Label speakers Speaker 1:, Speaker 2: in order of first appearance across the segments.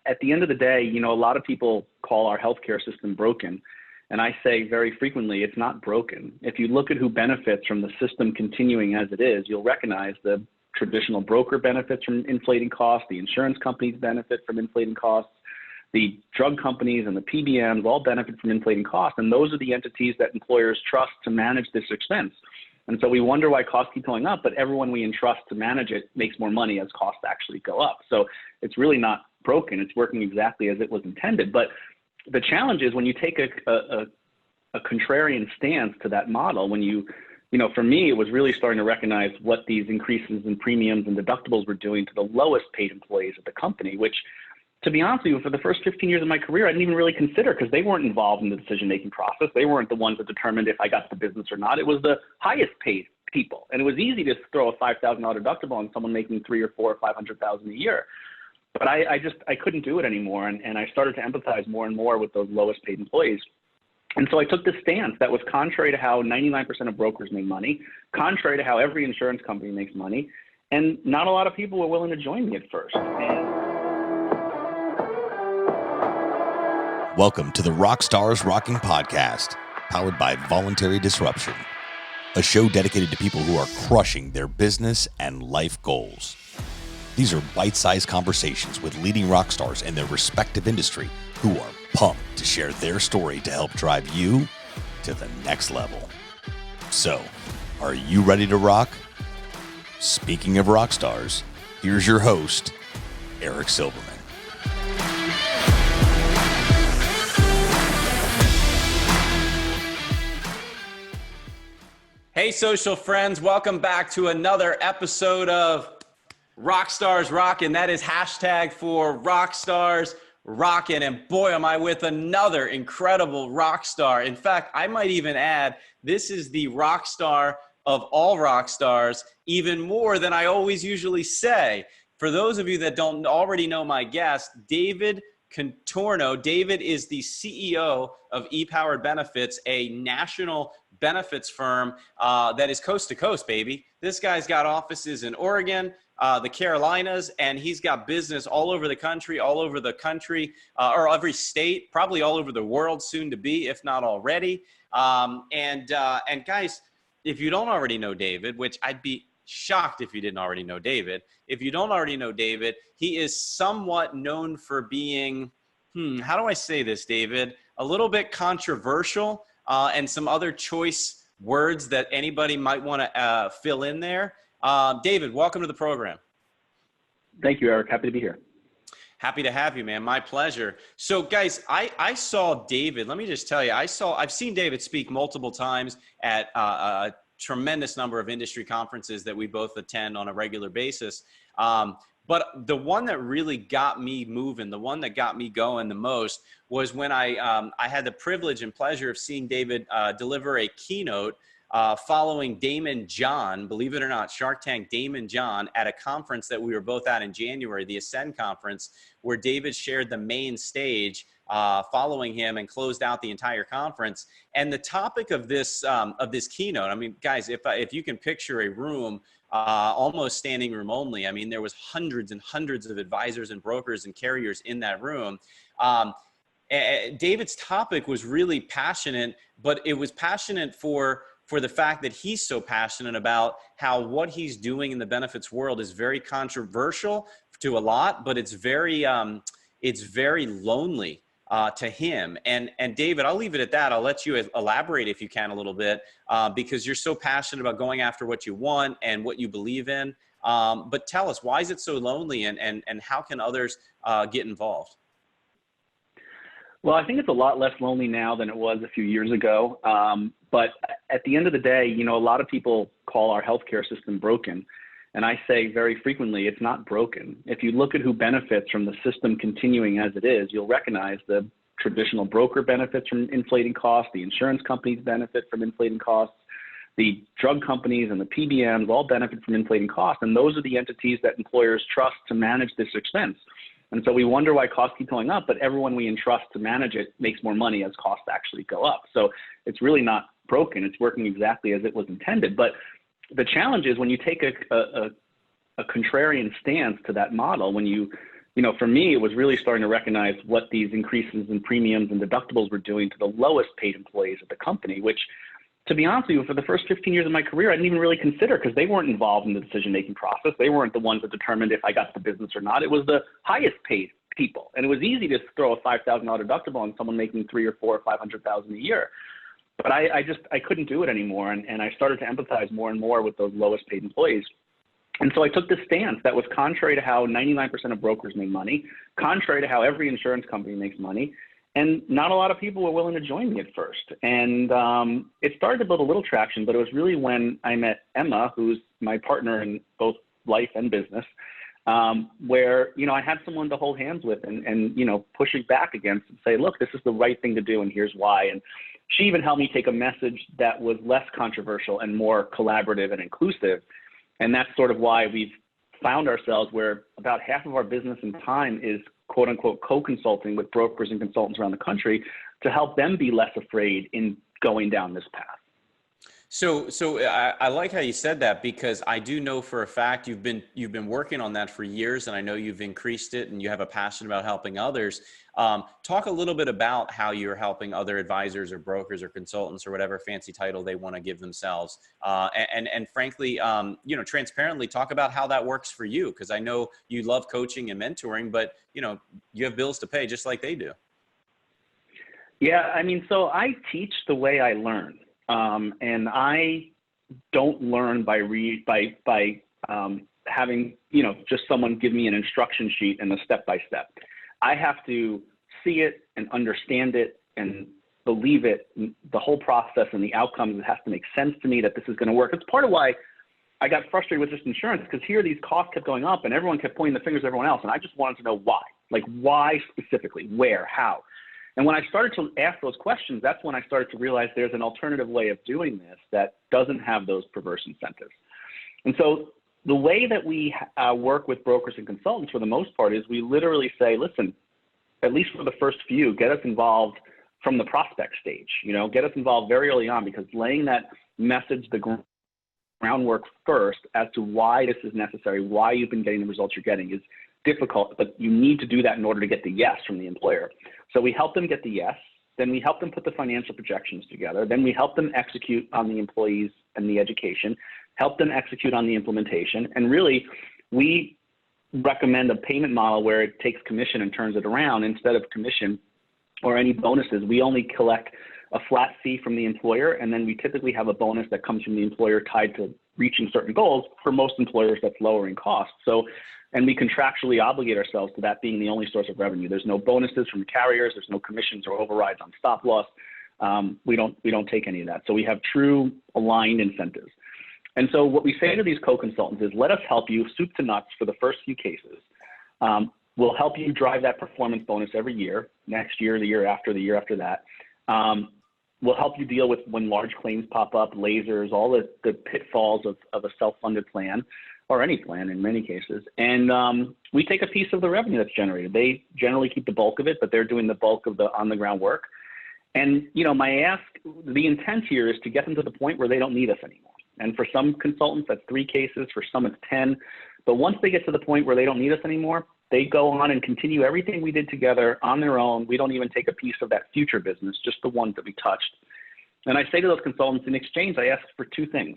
Speaker 1: at the end of the day, a lot of people call our healthcare system broken. And I say very frequently, it's not broken. If you look at who benefits from the system continuing as it is, you'll recognize the traditional broker benefits from inflating costs, the insurance companies benefit from inflating costs, the drug companies and the PBMs all benefit from inflating costs. And those are the entities that employers trust to manage this expense. And so we wonder why costs keep going up, but everyone we entrust to manage it makes more money as costs actually go up. So it's really not broken. It's working exactly as it was intended. But the challenge is when you take a contrarian stance to that model, when for me, it was really starting to recognize what these increases in premiums and deductibles were doing to the lowest paid employees at the company, which, to be honest with you, for the first 15 years of my career, I didn't even really consider because they weren't involved in the decision-making process. They weren't the ones that determined if I got the business or not. It was the highest paid people. And it was easy to throw a $5,000 deductible on someone making $300,000 or $400,000 or $500,000 a year. But I couldn't do it anymore. And I started to empathize more and more with those lowest paid employees. And so I took this stance that was contrary to how 99% of brokers make money, contrary to how every insurance company makes money. And not a lot of people were willing to join me at first.
Speaker 2: Welcome to the RockstarsRocking podcast, powered by Voluntary Disruption, a show dedicated to people who are crushing their business and life goals. These are bite-sized conversations with leading rock stars in their respective industry who are pumped to share their story to help drive you to the next level. So, are you ready to rock? Speaking of rock stars, here's your host, Eric Silverman.
Speaker 3: Hey, social friends, welcome back to another episode of RockstarsRocking. That is hashtag for RockstarsRocking. And boy, am I with another incredible rock star. In fact, I might even add, this is the rock star of all rock stars, even more than I always usually say. For those of you that don't already know my guest, David Contorno. David is the CEO of ePowered Benefits, a national benefits firm that is coast to coast, baby. This guy's got offices in Oregon, the Carolinas, and he's got business all over the country, or every state, probably all over the world soon to be, if not already. And guys, if you don't already know David, which I'd be shocked if you didn't already know David. If you don't already know David, he is somewhat known for being, how do I say this, David? A little bit controversial and some other choice words that anybody might want to fill in there. David, welcome to the program.
Speaker 1: Thank you, Eric. Happy to be here.
Speaker 3: Happy to have you, man. My pleasure. So guys, I saw David, let me just tell you, I've seen David speak multiple times at a tremendous number of industry conferences that we both attend on a regular basis. But the one that really got me moving, the one that got me going the most was when I had the privilege and pleasure of seeing David deliver a keynote following Damon John, believe it or not, Shark Tank Damon John, at a conference that we were both at in January, the Ascend conference, where David shared the main stage following him and closed out the entire conference. And the topic of this keynote, I mean, guys, if you can picture a room, almost standing room only. I mean, there was hundreds and hundreds of advisors and brokers and carriers in that room. David's topic was really passionate, but it was passionate for the fact that he's so passionate about how what he's doing in the benefits world is very controversial to a lot, but it's very lonely to him. And David, I'll leave it at that. I'll let you elaborate if you can a little bit, because you're so passionate about going after what you want and what you believe in. But tell us, why is it so lonely, and how can others get involved?
Speaker 1: Well, I think it's a lot less lonely now than it was a few years ago. But at the end of the day, a lot of people call our healthcare system broken. And I say very frequently, it's not broken. If you look at who benefits from the system continuing as it is, you'll recognize the traditional broker benefits from inflating costs, the insurance companies benefit from inflating costs, the drug companies and the PBMs all benefit from inflating costs. And those are the entities that employers trust to manage this expense. And so we wonder why costs keep going up, but everyone we entrust to manage it makes more money as costs actually go up. So it's really not broken. It's working exactly as it was intended. But the challenge is when you take a contrarian stance to that model, when you for me, it was really starting to recognize what these increases in premiums and deductibles were doing to the lowest paid employees at the company, which, to be honest with you, for the first 15 years of my career, I didn't even really consider, because they weren't involved in the decision-making process. They weren't the ones that determined if I got the business or not. It was the highest paid people. And it was easy to throw a $5,000 deductible on someone making $300,000 or $400,000 or $500,000 a year. But I couldn't do it anymore. And I started to empathize more and more with those lowest paid employees. And so I took this stance that was contrary to how 99% of brokers make money, contrary to how every insurance company makes money. And not a lot of people were willing to join me at first. And it started to build a little traction, but it was really when I met Emma, who's my partner in both life and business, where, I had someone to hold hands with and push it back against and say, look, this is the right thing to do, and here's why. And she even helped me take a message that was less controversial and more collaborative and inclusive. And that's sort of why we've found ourselves where about half of our business and time is quote unquote co-consulting with brokers and consultants around the country to help them be less afraid in going down this path.
Speaker 3: So I like how you said that, because I do know for a fact you've been working on that for years, and I know you've increased it and you have a passion about helping others. Talk a little bit about how you're helping other advisors or brokers or consultants or whatever fancy title they want to give themselves. And frankly, transparently talk about how that works for you, because I know you love coaching and mentoring, but you have bills to pay just like they do.
Speaker 1: Yeah, so I teach the way I learn. And I don't learn by having, just someone give me an instruction sheet and a step-by-step. I have to see it and understand it and believe it, the whole process and the outcomes. It has to make sense to me that this is going to work. It's part of why I got frustrated with this insurance, because here these costs kept going up and everyone kept pointing the fingers at everyone else. And I just wanted to know why, like why specifically, where, how. And when I started to ask those questions, that's when I started to realize there's an alternative way of doing this that doesn't have those perverse incentives. And so the way that we work with brokers and consultants for the most part is we literally say, listen, at least for the first few, get us involved from the prospect stage, get us involved very early on, because laying that message, the groundwork first as to why this is necessary, why you've been getting the results you're getting is difficult, but you need to do that in order to get the yes from the employer. So we help them get the yes, then we help them put the financial projections together, then we help them execute on the employees and the education, help them execute on the implementation, and really we recommend a payment model where it takes commission and turns it around. Instead of commission or any bonuses, we only collect a flat fee from the employer, and then we typically have a bonus that comes from the employer tied to reaching certain goals. For most employers, that's lowering costs. And we contractually obligate ourselves to that being the only source of revenue. There's no bonuses from carriers. There's no commissions or overrides on stop loss. We don't take any of that. So we have true aligned incentives. And so what we say to these co-consultants is, let us help you soup to nuts for the first few cases. We'll help you drive that performance bonus every year, next year, the year after that. We'll help you deal with when large claims pop up, lasers, all the pitfalls of a self-funded plan, or any plan in many cases. And we take a piece of the revenue that's generated. They generally keep the bulk of it, but they're doing the bulk of the on-the-ground work. And, the intent here is to get them to the point where they don't need us anymore. And for some consultants, that's 3 cases. For some, it's 10. But once they get to the point where they don't need us anymore, they go on and continue everything we did together on their own. We don't even take a piece of that future business, just the ones that we touched. And I say to those consultants, in exchange, I ask for 2 things.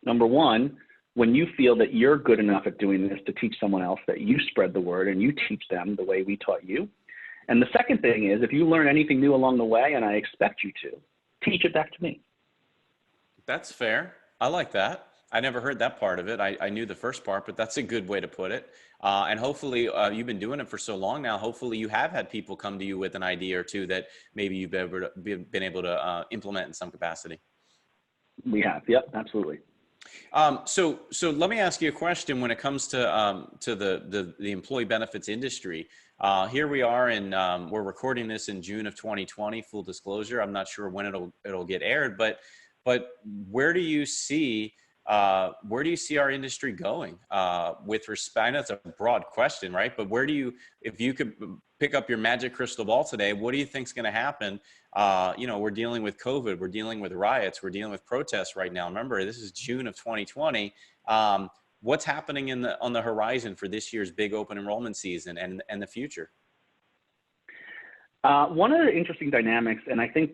Speaker 1: Number one, when you feel that you're good enough at doing this to teach someone else, that you spread the word and you teach them the way we taught you. And the second thing is, if you learn anything new along the way, and I expect you to, teach it back to me.
Speaker 3: That's fair. I like that. I never heard that part of it. I knew the first part, but that's a good way to put it. And hopefully you've been doing it for so long now. Hopefully you have had people come to you with an idea or 2 that maybe you've been able to implement in some capacity.
Speaker 1: We have. Yep, absolutely.
Speaker 3: So let me ask you a question when it comes to the employee benefits industry. Here we are we're recording this in June of 2020, full disclosure. I'm not sure when it'll get aired, but where do you see our industry going with respect? I know it's a broad question, right? But if you could pick up your magic crystal ball today, what do you think is going to happen? We're dealing with COVID, we're dealing with riots, we're dealing with protests right now. Remember, this is June of 2020. what's happening on the horizon for this year's big open enrollment season and the future?
Speaker 1: One of the interesting dynamics, and I think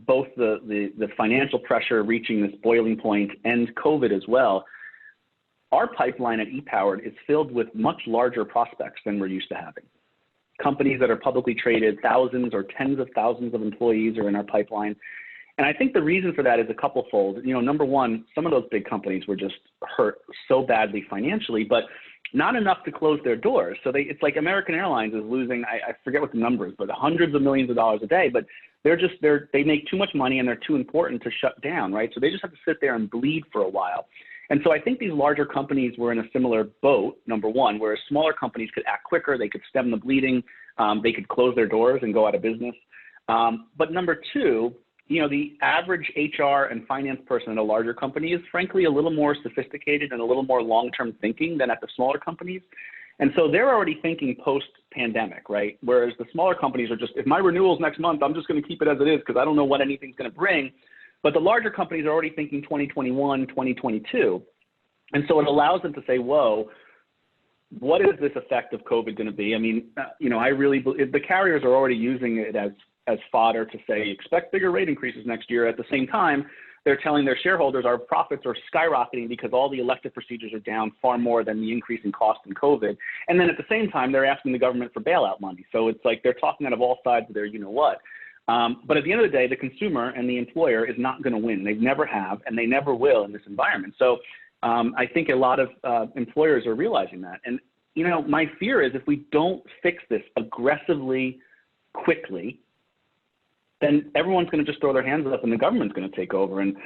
Speaker 1: both the financial pressure reaching this boiling point and COVID as well, our pipeline at ePowered is filled with much larger prospects than we're used to having. Companies that are publicly traded, thousands or tens of thousands of employees are in our pipeline. And I think the reason for that is a couple-fold. Number one, some of those big companies were just hurt so badly financially, but not enough to close their doors. So it's like American Airlines is losing, I forget what the number is, but hundreds of millions of dollars a day, but they make too much money and they're too important to shut down, right? So they just have to sit there and bleed for a while. And so I think these larger companies were in a similar boat, number one, whereas smaller companies could act quicker, they could stem the bleeding, they could close their doors and go out of business. But number two, the average HR and finance person at a larger company is frankly a little more sophisticated and a little more long-term thinking than at the smaller companies. And so they're already thinking post-pandemic, right? Whereas the smaller companies are just, if my renewal's next month, I'm just going to keep it as it is because I don't know what anything's going to bring. But the larger companies are already thinking 2021, 2022. And so it allows them to say, whoa, what is this effect of COVID going to be? I mean, I really believe the carriers are already using it as fodder to say, expect bigger rate increases next year. At the same time, they're telling their shareholders our profits are skyrocketing because all the elective procedures are down far more than the increase in cost in COVID. And then at the same time, they're asking the government for bailout money. So it's like they're talking out of all sides of their you-know-what. But at the end of the day, the consumer and the employer is not going to win. They never have, and they never will in this environment. So I think a lot of employers are realizing that. And, my fear is if we don't fix this aggressively, quickly, then everyone's going to just throw their hands up and the government's going to take over. And,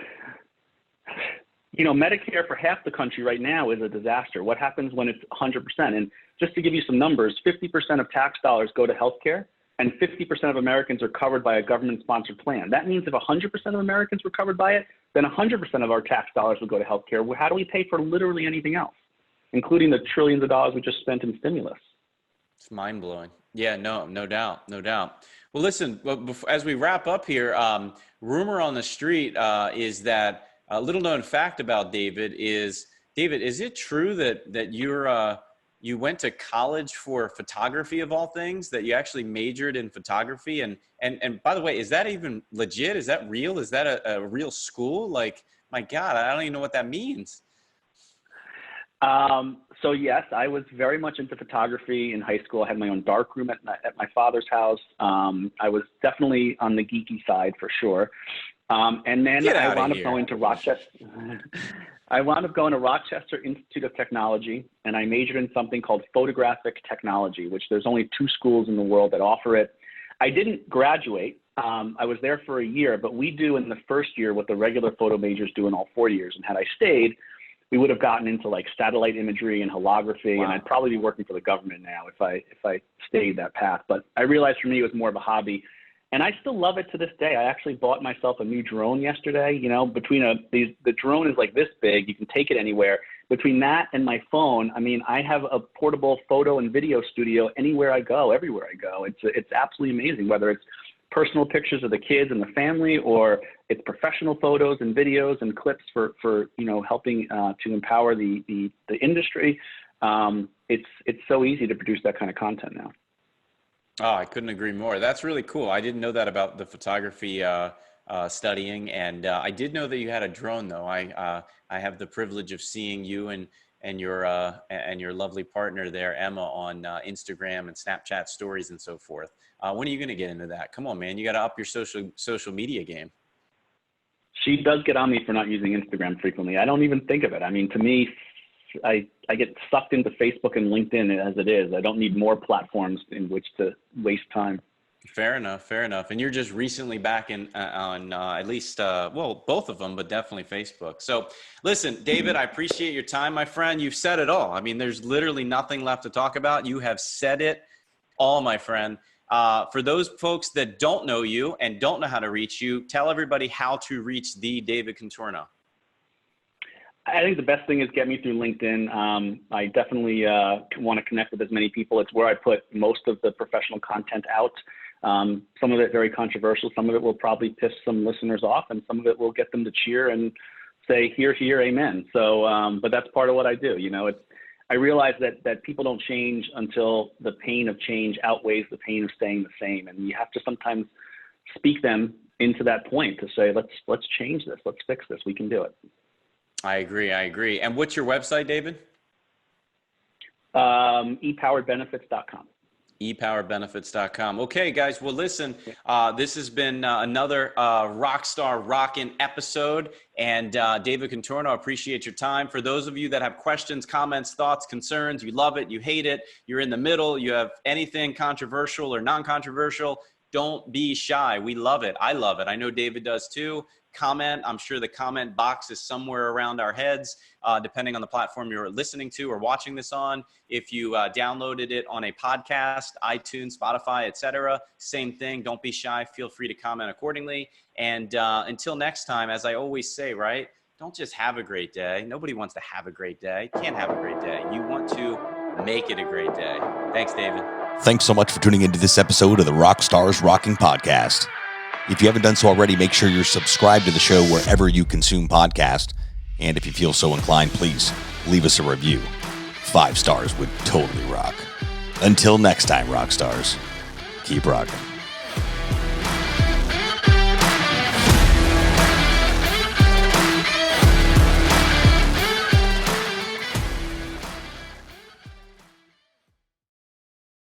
Speaker 1: Medicare for half the country right now is a disaster. What happens when it's 100%? And just to give you some numbers, 50% of tax dollars go to healthcare, and 50% of Americans are covered by a government-sponsored plan. That means if 100% of Americans were covered by it, then 100% of our tax dollars would go to healthcare. How do we pay for literally anything else, including the trillions of dollars we just spent in stimulus?
Speaker 3: It's mind-blowing. Yeah, no doubt. Well, listen, as we wrap up here, rumor on the street is that a little known fact about David, is it true that you went to college for photography of all things, that you actually majored in photography? And by the way, is that even legit? Is that real? Is that a real school? Like, my God, I don't even know what that means.
Speaker 1: So yes, I was very much into photography in high school. I had my own darkroom at my father's house. I was definitely on the geeky side for sure. And then I wound up going to Rochester. I wound up going to Rochester Institute of Technology, and I majored in something called photographic technology, which there's only 2 schools in the world that offer it. I didn't graduate. I was there for a year, but we do in the first year what the regular photo majors do in all 4 years. And had I stayed, we would have gotten into like satellite imagery and holography. Wow. And I'd probably be working for the government now if I stayed that path. But I realized for me it was more of a hobby. And I still love it to this day. I actually bought myself a new drone yesterday. The drone is like this big. You can take it anywhere. Between that and my phone, I mean, I have a portable photo and video studio anywhere I go, everywhere I go. It's absolutely amazing, whether it's personal pictures of the kids and the family, or it's professional photos and videos and clips for helping to empower the industry. It's so easy to produce that kind of content now.
Speaker 3: Oh, I couldn't agree more. That's really cool. I didn't know that about the photography studying, and I did know that you had a drone, though. I have the privilege of seeing you and your lovely partner there, Emma, on Instagram and Snapchat stories and so forth. When are you going to get into that? Come on, man! You got to up your social media game.
Speaker 1: She does get on me for not using Instagram frequently. I don't even think of it. I mean, to me, I get sucked into Facebook and LinkedIn as it is. I don't need more platforms in which to waste time.
Speaker 3: Fair enough. And you're just recently back on at least, both of them, but definitely Facebook. So listen, David, I appreciate your time, my friend. You've said it all. I mean, there's literally nothing left to talk about. You have said it all, my friend. For those folks that don't know you and don't know how to reach you, tell everybody how to reach the David Contorno.
Speaker 1: I think the best thing is get me through LinkedIn. I definitely want to connect with as many people. It's where I put most of the professional content out. Some of it very controversial. Some of it will probably piss some listeners off, and some of it will get them to cheer, and say hear, hear, amen. So, but that's part of what I do. I realize that people don't change until the pain of change outweighs the pain of staying the same. And you have to sometimes speak them into that point to say, let's change this. Let's fix this. We can do it.
Speaker 3: I agree. And what's your website, David?
Speaker 1: epoweredbenefits.com.
Speaker 3: epowerbenefits.com. Okay, guys. Well, listen, this has been another Rockstar Rockin' episode. And David Contorno, appreciate your time. For those of you that have questions, comments, thoughts, concerns, you love it, you hate it, you're in the middle, you have anything controversial or non-controversial, don't be shy. We love it. I love it. I know David does too. Comment. I'm sure the comment box is somewhere around our heads, depending on the platform you're listening to or watching this on. If you downloaded it on a podcast, iTunes, Spotify, etc., same thing. Don't be shy. Feel free to comment accordingly. And until next time, as I always say, right? Don't just have a great day. Nobody wants to have a great day. Can't have a great day. You want to make it a great day. Thanks, David.
Speaker 2: Thanks so much for tuning into this episode of the RockstarsRocking podcast. If you haven't done so already, make sure you're subscribed to the show wherever you consume podcasts. And if you feel so inclined, please leave us a review. 5 stars would totally rock. Until next time, rock stars, keep rocking.